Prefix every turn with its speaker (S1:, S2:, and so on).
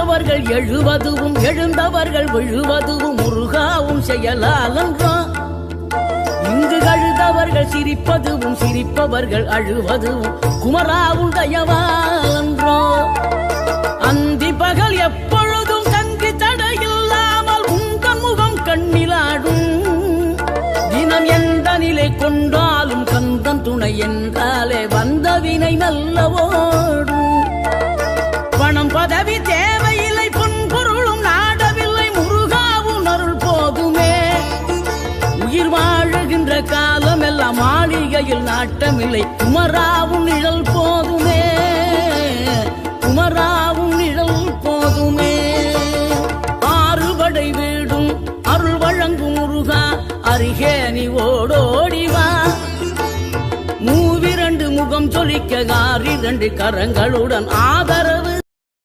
S1: விழுந்தவர்கள் எழுவதுவும் எழுந்தவர்கள் விழுவதுவும் முருகாவும் செயலாலன்றோ. இங்கு அழுதவர்கள் சிரிப்பதுவும் சிரிப்பவர்கள் அழுவதுவும் குமராவும் தயவாலன்றோ. அந்தி பகல் எப்பொழுதும் கங்கி தடையில்லாமல் உங்கள் முகம் கண்ணிலாடும். தினம் எந்த நிலை கொண்டாலும் கந்தன் துணை என்றாலே வந்த வினை நல்லவோடும். பணம் பதவி தேவையில்லை பொன்பொருளும் நாடவில்லை முருகாவும் அருள் போதுமே. உயிர் வாழுகின்ற காலம் எல்லாம் மாளிகையில் நாட்டமில்லை குமராவும் நிழல் போதுமே. குமராவும் நிழல் போதுமே. ஆறுபடை வீடும் அருள் வழங்கும் முருகா அருகே நீ ஓடோடிவா. மூவிரண்டு முகம் சொலிக்க 6 கரங்களுடன் ஆதரவு